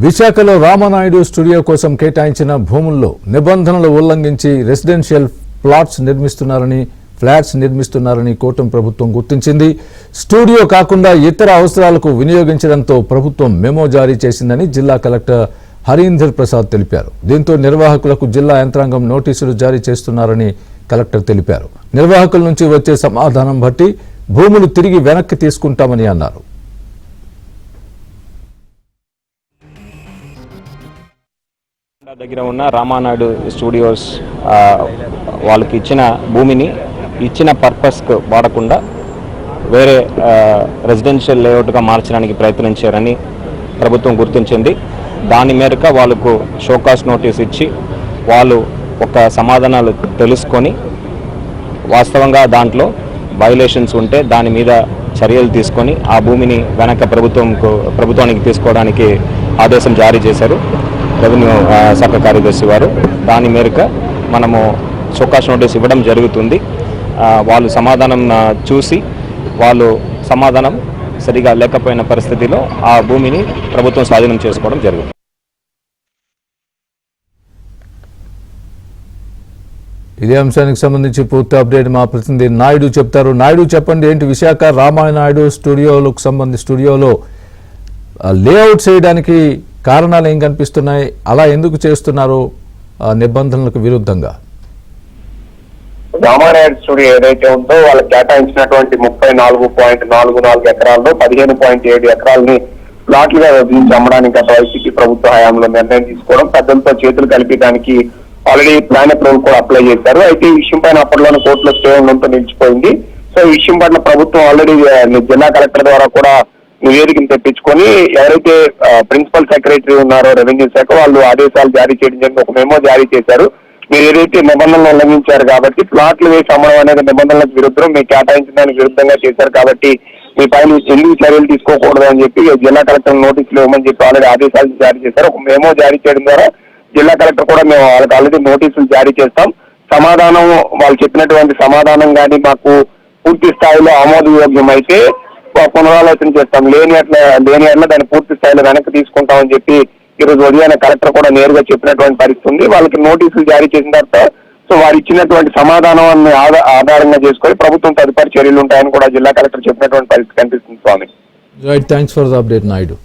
విశాఖలో రామానాయుడు స్టూడియో కోసం కేటాయించిన భూముల్లో నిబంధనలు ఉల్లంఘించి రెసిడెన్షియల్ ఫ్లాట్స్ నిర్మిస్తున్నారని కూటమి ప్రభుత్వం గుర్తించింది. స్టూడియో కాకుండా ఇతర అవసరాలకు వినియోగించడంతో ప్రభుత్వం మెమో జారీ చేసిందని జిల్లా కలెక్టర్ హరీందర్ ప్రసాద్ తెలిపారు. దీంతో నిర్వాహకులకు జిల్లా యంత్రాంగం నోటీసులు జారీ చేస్తున్నారని కలెక్టర్ తెలిపారు. నిర్వాహకుల నుంచి వచ్చే సమాధానం బట్టి భూములు తిరిగి వెనక్కి తీసుకుంటామని అన్నారు. దగ్గర ఉన్న రామానాయుడు స్టూడియోస్ వాళ్ళకి ఇచ్చిన భూమిని ఇచ్చిన పర్పస్కు వాడకుండా వేరే రెసిడెన్షియల్ లేఅవుట్గా మార్చడానికి ప్రయత్నించారని ప్రభుత్వం గుర్తించింది. దాని మేరకు వాళ్ళకు షోకాస్ నోటీస్ ఇచ్చి వాళ్ళు ఒక సమాధానాలు తెలుసుకొని వాస్తవంగా దాంట్లో వైలేషన్స్ ఉంటే దాని మీద చర్యలు తీసుకొని ఆ భూమిని వెనక ప్రభుత్వానికి తీసుకోవడానికి ఆదేశం జారీ చేశారు రెవెన్యూ శాఖ కార్యదర్శి వారు. దాని మేరకు మనము షోకాస్ నోటీస్ ఇవ్వడం జరుగుతుంది. వాళ్ళు సమాధానం చూసి వాళ్ళు సమాధానం సరిగా లేకపోయిన పరిస్థితిలో ఆ భూమిని ప్రభుత్వం స్వాధీనం చేసుకోవడం జరుగుతుంది. ఇదే అంశానికి సంబంధించి పూర్తి అప్డేట్ మా ప్రతినిధి నాయుడు చెప్తారు. నాయుడు, చెప్పండి, ఏంటి విశాఖ రామానాయుడు స్టూడియోలో లేఅవుట్ చేయడానికి కారణాలు ఏం కనిపిస్తున్నాయి? అలా ఎందుకు చేస్తున్నారు నిబంధనలకు విరుద్ధంగా? రామానాయుడు స్టూడియో ఏదైతే ఉందో వాళ్ళకి కేటాయించినటువంటి 34.44 ఎకరాల్లో 15.7 ఎకరాలని ప్లాట్లుగా విభజించి అమ్మడానికి గత వైసీపీ ప్రభుత్వ హయాంలో నిర్ణయం తీసుకోవడం, పెద్దలతో చేతులు కలిపేదానికి ఆల్రెడీ ప్లాన్ అప్రూవల్ కూడా అప్లై చేశారు. అయితే ఈ విషయం పైన అప్పట్లోనే కోర్టులో స్టే ఉండడంతో నిలిచిపోయింది. సో ఈ విషయం పట్ల ప్రభుత్వం ఆల్రెడీ జిల్లా కలెక్టర్ ద్వారా కూడా నివేదికను తెప్పించుకొని ఎవరైతే ప్రిన్సిపల్ సెక్రటరీ ఉన్నారో రెవెన్యూ శాఖ వాళ్ళు ఆదేశాలు జారీ చేయడం జరిగింది. ఒక మెమో జారీ చేశారు. మీరు ఏదైతే నిబంధనలు ఉల్లంఘించారు కాబట్టి ప్లాట్లు వేసి అమ్మడం అనేది నిబంధనలకు విరుద్ధం, మీకు కేటాయించిన దానికి విరుద్ధంగా చేశారు కాబట్టి మీ పైన ఎందుకు చర్యలు తీసుకోకూడదు అని చెప్పి జిల్లా కలెక్టర్ నోటీసులు ఇవ్వమని చెప్పి ఆల్రెడీ ఆదేశాలు జారీ చేశారు. ఒక మెమో జారీ చేయడం ద్వారా జిల్లా కలెక్టర్ కూడా మేము వాళ్ళకి ఆల్రెడీ నోటీసులు జారీ చేస్తాం. సమాధానం వాళ్ళు చెప్పినటువంటి సమాధానం కానీ మాకు పూర్తి స్థాయిలో ఆమోదయోగ్యం అయితే పునరాలోచన చేస్తాం, లేని అట్లా దాన్ని పూర్తి స్థాయిలో వెనక్కి తీసుకుంటామని చెప్పి ఈరోజు ఉదయాన్నే కలెక్టర్ కూడా నేరుగా చెప్పినటువంటి పరిస్థితి ఉంది. వాళ్ళకి నోటీసులు జారీ చేసిన తర్వాత సో వారు ఇచ్చినటువంటి సమాధానాన్ని ఆధారంగా చేసుకొని ప్రభుత్వం తదుపరి చర్యలు ఉంటాయని కూడా జిల్లా కలెక్టర్ చెప్పినటువంటి పరిస్థితి కనిపిస్తుంది. స్వామి, thanks for the update Naidu.